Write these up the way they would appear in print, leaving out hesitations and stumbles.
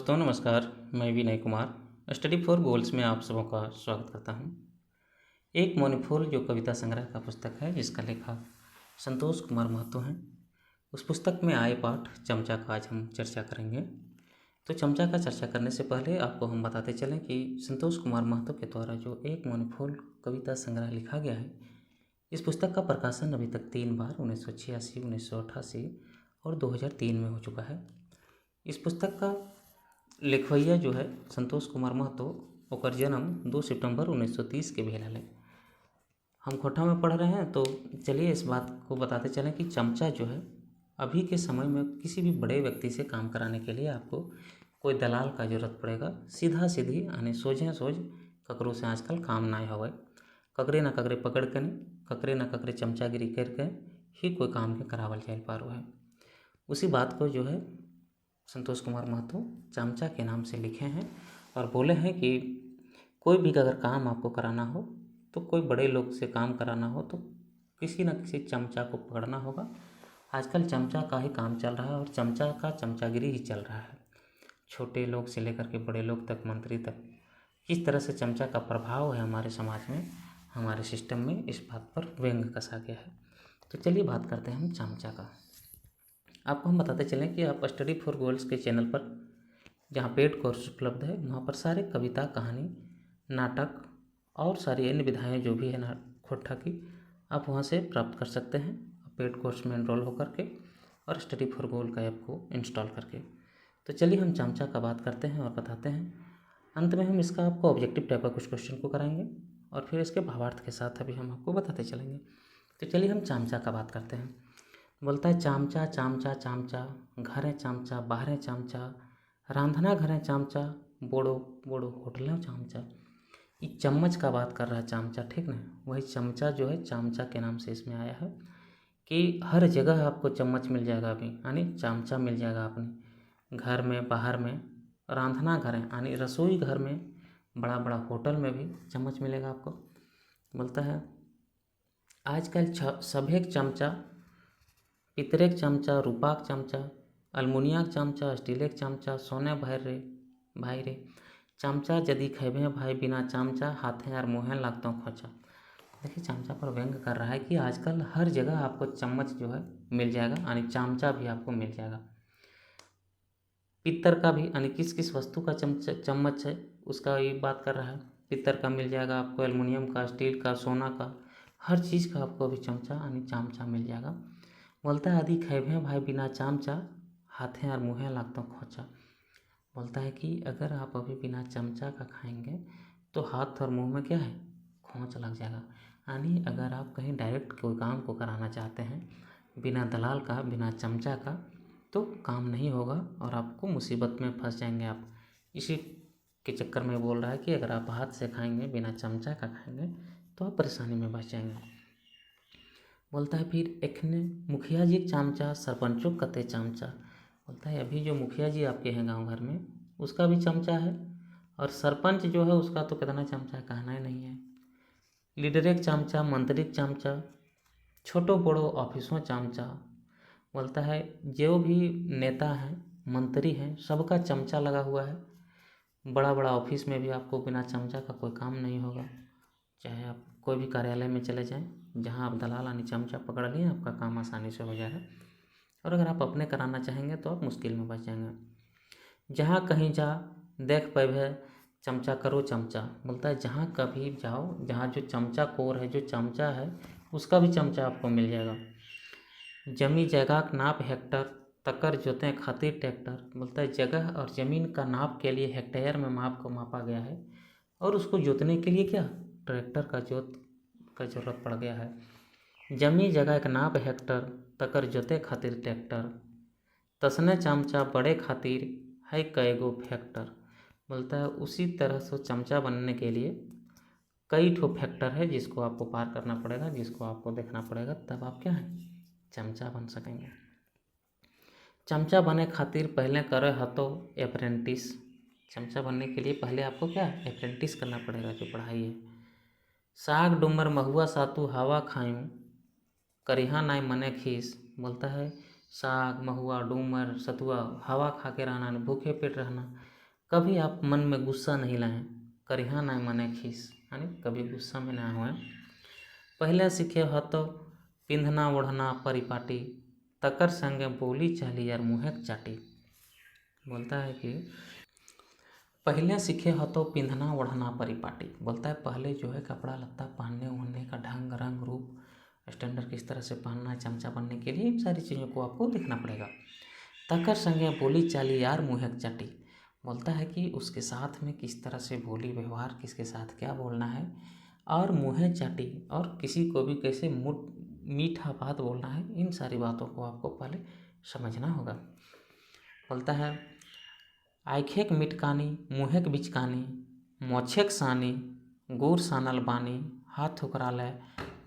दोस्तों नमस्कार। मैं Vinay Kumar study for goals में आप सबों का स्वागत करता हूं। एक मौनी फूल जो कविता संग्रह का पुस्तक है जिसका लेखक संतोष कुमार महतो हैं। उस पुस्तक में आए पाठ चमचा का आज हम चर्चा करेंगे। तो चमचा का चर्चा करने से पहले आपको हम बताते चलें कि संतोष कुमार महतो के द्वारा जो एक मौनी फूल कविता संग्रह लिखा गया है, इस पुस्तक का प्रकाशन अभी तक 3 बार 1986, 1988 और 2003 में हो चुका है। इस पुस्तक का लिखवैया जो है संतोष कुमार महतो, ओकर जन्म 2 सितंबर 1930 के भेल है। हम कोठा में पढ़ रहे हैं, तो चलिए इस बात को बताते चलें कि चमचा जो है अभी के समय में किसी भी बड़े व्यक्ति से काम कराने के लिए आपको कोई दलाल का जरूरत पड़ेगा। सीधा सीधी यानी सोझे सोझ ककरो से आजकल काम ना होवे। ककरे न ककरे पकड़ के ककरे न ककरे चमचागिरी करके ही कोई काम के करावल जाए पारो है। उसी बात को जो है संतोष कुमार महतो चमचा के नाम से लिखे हैं और बोले हैं कि कोई भी अगर काम आपको कराना हो, तो कोई बड़े लोग से काम कराना हो तो किसी न किसी चमचा को पकड़ना होगा। आजकल चमचा का ही काम चल रहा है और चमचा का चमचागिरी ही चल रहा है। छोटे लोग से लेकर के बड़े लोग तक, मंत्री तक, किस तरह से चमचा का प्रभाव है हमारे समाज में, हमारे सिस्टम में, इस बात पर व्यंग कसा गया है। तो चलिए बात करते हैं हम चमचा का। आपको हम बताते चलें कि आप स्टडी फॉर गोल्स के चैनल पर, जहाँ पेड कोर्स उपलब्ध है, वहाँ पर सारे कविता, कहानी, नाटक और सारी अन्य विधाएँ जो भी है ना खोट्ठा की, आप वहाँ से प्राप्त कर सकते हैं पेड कोर्स में एनरोल होकर के और स्टडी फॉर गोल का ऐप को इंस्टॉल करके। तो चलिए हम चमचा का बात करते हैं और बताते हैं। अंत में हम इसका आपको ऑब्जेक्टिव टाइप का कुछ क्वेश्चन को कराएंगे और फिर इसके भावार्थ के साथ अभी हम आपको बताते चलेंगे। तो चलिए हम चमचा का बात करते हैं। बोलता है चामचा चामचा चामचा, घरे चामचा बाहरे चामचा, रांधना घरे चामचा, बोड़ो बोड़ो होटलों चामचा। ये चम्मच का बात कर रहा है चामचा, ठीक ना। वही चमचा जो है चामचा के नाम से इसमें आया है कि हर जगह आपको चम्मच मिल जाएगा अभी, यानी चामचा मिल जाएगा अपने घर में, बाहर में, रांधना घर है यानी रसोई घर में, बड़ा बड़ा होटल में भी चम्मच मिलेगा आपको। बोलता है आजकल सभे चमचा, पितरेक चमचा, रूपाक चमचा, अलमुनियाक चमचा, स्टीलेक चमचा, सोने भाई रे चमचा यदि खैबे भाई बिना चमचा, हाथे और मुँहे लगता खोचा। देखिए चमचा पर व्यंग कर रहा है कि आजकल हर जगह आपको चम्मच जो है मिल जाएगा, यानी चमचा भी आपको मिल जाएगा। पित्तर का भी, यानी किस किस वस्तु का चम्मच है उसका ये बात कर रहा है। पित्तर का मिल जाएगा आपको, एल्युमिनियम का, स्टील का, सोना का, हर चीज़ का आपको अभी चमचा यानी चमचा मिल जाएगा। बोलता है यदि खैबे भाई बिना चमचा, हाथे और मुँहे लगता खोचा। बोलता है कि अगर आप अभी बिना चमचा का खाएंगे तो हाथ और मुंह में क्या है, खोंच लग जाएगा। यानी अगर आप कहीं डायरेक्ट कोई काम को कराना चाहते हैं बिना दलाल का, बिना चमचा का, तो काम नहीं होगा और आपको मुसीबत में फंस जाएंगे आप। इसी के चक्कर में बोल रहा है कि अगर आप हाथ से खाएंगे, बिना चमचा का खाएंगे, तो आप परेशानी में फंस जाएंगे। बोलता है फिर एखने मुखिया जी चामचा, सरपंचों कते चामचा। बोलता है अभी जो मुखिया जी आपके हैं गांव घर में, उसका भी चमचा है, और सरपंच जो है उसका तो कितना चमचा कहना ही नहीं है। लीडरेक चमचा, मंत्रिक चमचा, छोटो बड़ो ऑफिसों चमचा। बोलता है जो भी नेता हैं, मंत्री हैं, सबका चमचा लगा हुआ है। बड़ा बड़ा ऑफिस में भी आपको बिना चमचा का कोई काम नहीं होगा। चाहे आप कोई भी कार्यालय में चले जाएं, जहां आप दलाल यानी चमचा पकड़ लिए, आपका काम आसानी से हो जाएगा। और अगर आप अपने कराना चाहेंगे तो आप मुश्किल में बच जाएंगे। जहाँ कहीं जा देख पैभे चमचा करो चमचा। बोलता है जहाँ कभी जाओ, जहाँ जो चमचा कोर है, जो चमचा है, उसका भी चमचा आपको मिल जाएगा। जमी जगह का नाप हेक्टर, तकर जोते खातिर ट्रैक्टर। बोलता है जगह और ज़मीन का नाप के लिए हेक्टेयर में माप को मापा गया है, और उसको जोतने के लिए क्या, ट्रैक्टर का ज़रूरत पड़ गया है। जमी जगह का नाप हेक्टर, तकर जोते खातिर ट्रैक्टर, तसने चमचा बड़े खातिर है कईगो फैक्टर। बोलता है उसी तरह से चमचा बनने के लिए कई ठो फैक्टर है जिसको आपको पार करना पड़ेगा, जिसको आपको देखना पड़ेगा, तब आप क्या है, चमचा बन सकेंगे। चमचा बने खातिर पहले करे हतो अप्रेंटिस। चमचा बनने के लिए पहले आपको क्या, अप्रेंटिस करना पड़ेगा, जो पढ़ाई है। साग डूमर महुआ सातु हवा खायूं, करिहा नाय मने खीस। बोलता है साग, महुआ, डूमर, सतुआ, हवा खा के रहना, भूखे पेट रहना, कभी आप मन में गुस्सा नहीं लाएं, करिहा ना मने खीस, यानी कभी गुस्सा में ना हुए। पहले सीखे हो तो पिंधना ओढ़ना परिपाटी, तकर संगे बोली चाली यार मुँहक चाटी। बोलता है कि पहले सीखे हो तो पिंधना ओढ़ना परिपाटी, बोलता है पहले जो है कपड़ा लत्ता पहनने ओढ़ने का ढंग रंग रूप स्टैंडर्ड किस तरह से पहनना है, चमचा बनने के लिए इन सारी चीज़ों को आपको देखना पड़ेगा। तकर संगे बोली चाली यार मुँहक चाटी, बोलता है कि उसके साथ में किस तरह से बोली व्यवहार, किसके साथ क्या बोलना है, और मुँह चाटी, और किसी को भी कैसे मीठा बात बोलना है, इन सारी बातों को आपको पहले समझना होगा। बोलता है आँखेक मिटकानी मुँहक बिचकानी, मोछेक सानी गुर सानल बानी, हाथ ठुकराले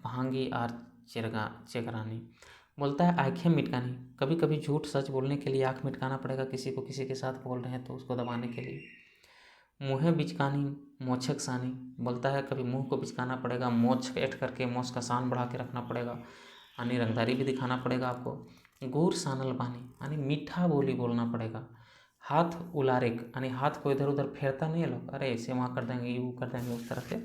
भांगी आर चेगरानी। बोलता है आँखें मिटकानी, कभी कभी झूठ सच बोलने के लिए आँख मिटकाना पड़ेगा, किसी को किसी के साथ बोल रहे हैं तो उसको दबाने के लिए। मुँह बिचकानी मोछक सानी, बोलता है कभी मुँह को बिचकाना पड़ेगा, मोछ ऐठ करके मोछ का शान बढ़ा के रखना पड़ेगा, यानी रंगदारी भी दिखाना पड़ेगा आपको। गुर सानल बानी, यानी मीठा बोली बोलना पड़ेगा। हाथ उलारेक, यानी हाथ को इधर उधर फेरता नहीं है लोग, अरे ऐसे वहाँ कर देंगे यूँ कर देंगे उस तरह से,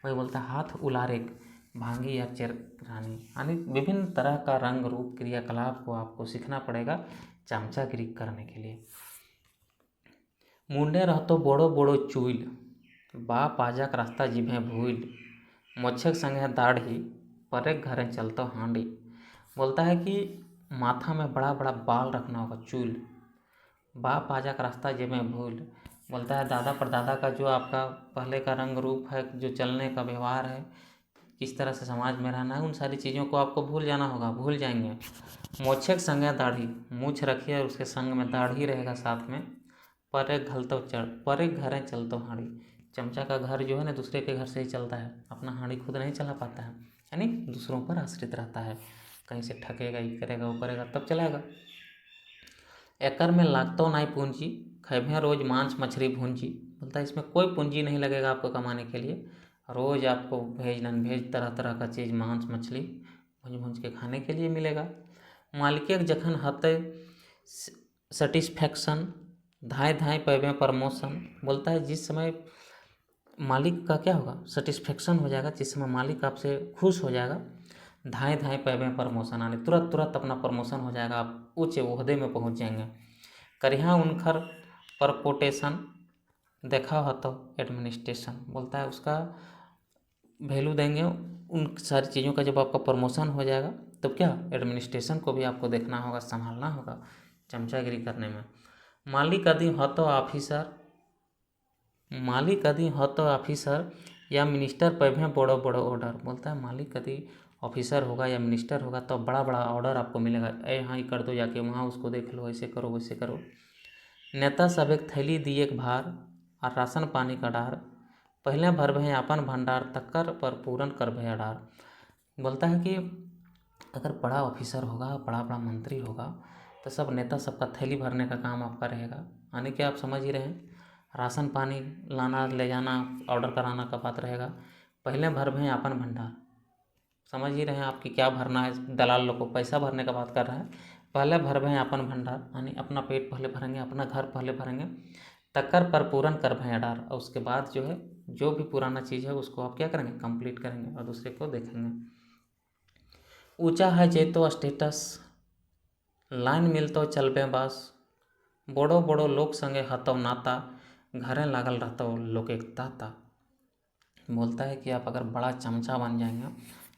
वही बोलता है हाथ उलारेक भांगी या चेरानी, यानी विभिन्न तरह का रंग रूप क्रियाकलाप को आपको सीखना पड़ेगा चमचागिरी करने के लिए। मुंडे रहतो बोड़ो बोड़ो चूइल, बा पाजाक रास्ता जिभे भूल, मोछक संगे दाढ़ी परेक घरे चलतो हांडी। बोलता है कि माथा में बड़ा बड़ा बाल रखना होगा, चूल। बा पाजाक रास्ता जिभे भूल, बोलता है दादा परदादा का जो आपका पहले का रंग रूप है, जो चलने का व्यवहार है, किस तरह से समाज में रहना है, उन सारी चीज़ों को आपको भूल जाना होगा, भूल जाएंगे। मोछे के संगे दाढ़ी, मूछ रखिए और उसके संग में दाढ़ी रहेगा साथ में। परे घलतो चढ़ परे घरे चलतो हांडी, चमचा का घर जो है ना दूसरे के घर से ही चलता है, अपना हांडी खुद नहीं चला पाता है, यानी दूसरों पर आश्रित रहता है, कहीं से ठकेगा ये करेगा वो करेगा तब चलाएगा। एकर में लागतो नाई पूंजी, खैभे रोज मांस मछली भूंजी, बोलता है इसमें कोई पूंजी नहीं लगेगा आपको कमाने के लिए, रोज़ आपको वेज नॉन वेज तरह तरह का चीज़ मांस मछली भूंज भूंज के खाने के लिए मिलेगा। मालिके जखन हते सेटिस्फैक्शन, धाए धाए पैबे प्रमोशन, बोलता है जिस समय मालिक का क्या होगा, सेटिस्फैक्शन हो जाएगा, जिस समय मालिक आपसे खुश हो जाएगा, धाए धाए पैबे प्रमोशन, आने तुरंत तुरंत अपना प्रमोशन हो जाएगा, आप उच्च ओहदे में पहुंच जाएंगे। करिहा उनखर परपोटेशन, देखा हो तो एडमिनिस्ट्रेशन, बोलता है उसका वैल्यू देंगे उन सारी चीज़ों का, जब आपका प्रमोशन हो जाएगा तो क्या एडमिनिस्ट्रेशन को भी आपको देखना होगा, संभालना होगा चमचागिरी करने में। मालिक यदि हो तो ऑफिसर, मालिक यदि हो तो ऑफिसर या मिनिस्टर पैभे बड़ो बड़ो ऑर्डर, बोलता है मालिक यदि ऑफिसर होगा या मिनिस्टर होगा तो बड़ा बड़ा ऑर्डर आपको मिलेगा, ए हाँ ये कर दो, जाके वहाँ उसको देख लो, ऐसे करो वैसे करो। नेता सब एक थैली दिए एक भार और राशन पानी का डार, पहले भर भे अपन भंडार तक्कर पर पूरन कर भे अडार। बोलता है कि अगर बड़ा ऑफिसर होगा, बड़ा बड़ा मंत्री होगा, तो सब नेता सबका थैली भरने का काम आपका रहेगा, यानी कि आप समझ ही रहे हैं, राशन पानी लाना ले जाना ऑर्डर कराना का बात रहेगा। पहले भर भे अपन भंडार, समझ ही रहे हैं आपकी क्या भरना है, दलाल लोग को पैसा भरने का बात कर रहे हैं। पहले भर भे अपन भंडार, यानी अपना पेट पहले भरेंगे, अपना घर पहले भरेंगे, तक्कर पर पूरन कर भे अडार, और उसके बाद जो है जो भी पुराना चीज़ है उसको आप क्या करेंगे, कंप्लीट करेंगे और दूसरे को देखेंगे। ऊंचा है जे तो स्टेटस, लाइन मिलतो चलबे बस, बड़ो बड़ो लोग संगे हतो नाता, घरे लागल रहतो लोग एक ताता। बोलता है कि आप अगर बड़ा चमचा बन जाएंगे,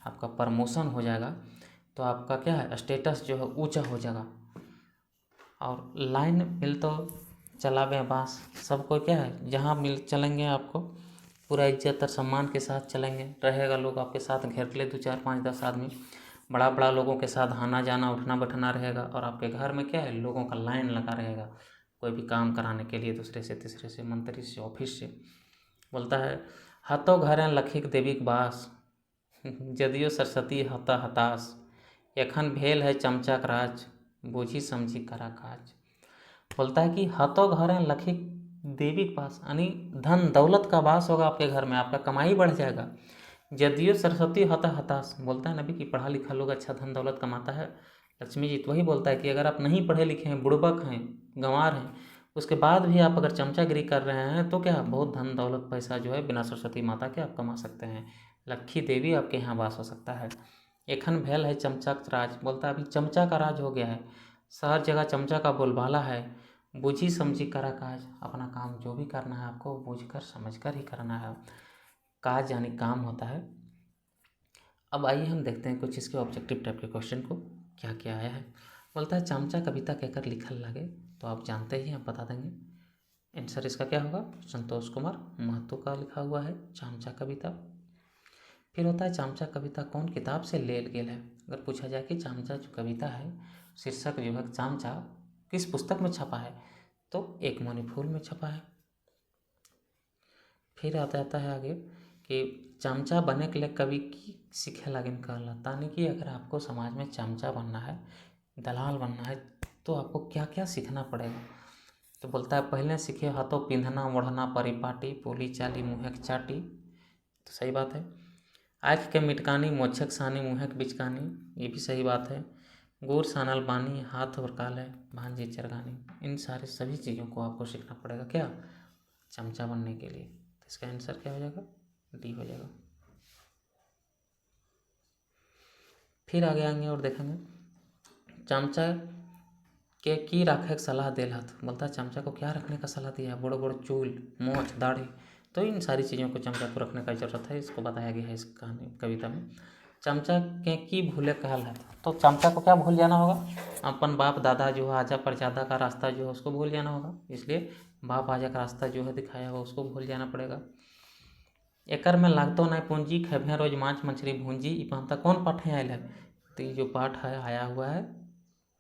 आपका प्रमोशन हो जाएगा, तो आपका क्या है स्टेटस जो है ऊंचा हो जाएगा, और लाइन मिल तो चलावे बाँस, सबको क्या है जहाँ मिल चलेंगे आपको पूरा इज्जत और सम्मान के साथ चलेंगे, रहेगा लोग आपके साथ घेर ले 2 4 5 10 आदमी, बड़ा बड़ा लोगों के साथ आना जाना उठना बैठना रहेगा, और आपके घर में क्या है लोगों का लाइन लगा रहेगा, कोई भी काम कराने के लिए दूसरे से तीसरे से मंत्री से ऑफिस से। बोलता है हतो घरे लखीक देवीक बास, जदियो सरस्वती हता हताश, एखन भेल है चमचाक राज, बूझी समझी करा काज। बोलता है कि हतो घरे लखीक देवी के पास, यानी धन दौलत का वास होगा आपके घर में, आपका कमाई बढ़ जाएगा। जदियो सरस्वती हता हताश, बोलता है नबी कि पढ़ा लिखा लोग अच्छा धन दौलत कमाता है। लक्ष्मी जी तो वही बोलता है कि अगर आप नहीं पढ़े लिखे हैं, बुड़बक हैं, गंवार हैं, उसके बाद भी आप अगर चमचागिरी कर रहे हैं तो क्या बहुत धन दौलत पैसा जो है बिना सरस्वती माता के आप कमा सकते हैं। लक्ष्मी देवी आपके यहाँ वास हो सकता है। एखन भैल है चमचाक राज, बोलता है अभी चमचा का राज हो गया है, हर जगह चमचा का बोलबाला है। बूझी समझी करा काज, अपना काम जो भी करना है आपको बूझ कर समझ कर ही करना है। काज यानी काम होता है। अब आइए हम देखते हैं कुछ इसके ऑब्जेक्टिव टाइप के क्वेश्चन को क्या क्या आया है। बोलता है चमचा कविता कहकर लिखल लगे, तो आप जानते ही आप बता देंगे। आंसर इसका क्या होगा, संतोष कुमार महतो का लिखा हुआ है चमचा कविता। फिर होता है चमचा कविता कौन किताब से लेल गेल है। अगर पूछा जाए कि चमचा जो कविता है शीर्षक जो है चमचा किस पुस्तक में छपा है, तो एक मौनी फूल में छपा है। फिर आता जाता है आगे कि चमचा बनने के लिए कवि की सीखे लागिन कहला, तानी कि अगर आपको समाज में चमचा बनना है, दलाल बनना है, तो आपको क्या क्या सीखना पड़ेगा। तो बोलता है पहले सीखे हाथों पिंधना ओढ़ना परिपाटी, बोली चाली मुँहक चाटी। तो सही बात है। आँख के मिटकानी मोछक सानी मुँहक बिचकानी, ये भी सही बात है। गोर सानल बानी हाथ और काले भांजी चरगानी, इन सारे सभी चीज़ों को आपको सीखना पड़ेगा क्या, चमचा बनने के लिए। तो इसका आंसर क्या हो जाएगा, डी हो जाएगा। फिर आगे आएंगे और देखेंगे चमचा के की रखे सलाह देल हथ। बोलता है चमचा को क्या रखने का सलाह दिया है, बड़ो बड़ो चूल मोछ दाढ़ी। तो इन सारी चीज़ों को चमचा को रखने का जरूरत है, इसको बताया गया है इस कहानी कविता में। चमचा के की भूले कहल है, तो चमचा को क्या भूल जाना होगा, अपन बाप दादा जो है आजा परजादा का रास्ता जो है उसको भूल जाना होगा। इसलिए बाप आजा का रास्ता जो है दिखाया हुआ उसको भूल जाना पड़ेगा। एकर में लागतो नहीं पूंजी खेबे रोज माछ मछली भूंजी, ई पहनता कौन पाठ है आयल है। तो ये जो पाठ है आया हुआ है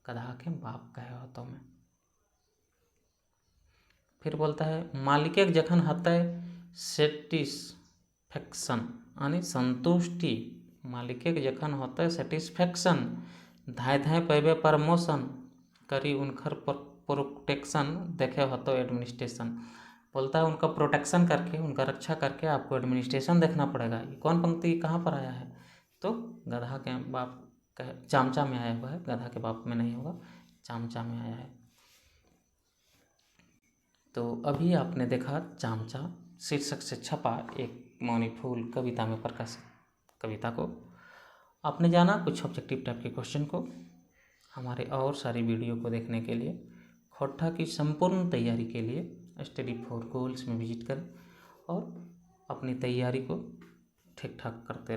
गधा के बाप कहे होतो में। फिर बोलता है मालिके जखन हतै सेटिस्फेक्शन यानी संतुष्टि, मालिके जखन होते सेटिस्फेक्शन, धाय धाय पैबे प्रमोशन, करी उनकर प्रोटेक्शन देखे होतो एडमिनिस्ट्रेशन। बोलता है उनका प्रोटेक्शन करके उनका रक्षा करके आपको एडमिनिस्ट्रेशन देखना पड़ेगा। ये कौन पंक्ति कहाँ पर आया है, तो गधा के बाप चमचा में आया हुआ है, गधा के बाप में नहीं होगा, चमचा में आया है। तो अभी आपने देखा चमचा शीर्षक से छपा एक मौनी फूल कविता में प्रकाशित कविता को। आपने जाना कुछ ऑब्जेक्टिव टाइप के क्वेश्चन को। हमारे और सारी वीडियो को देखने के लिए खोट्ठा की संपूर्ण तैयारी के लिए स्टडी फॉर गोल्स में विजिट करें और अपनी तैयारी को ठीक ठाक करते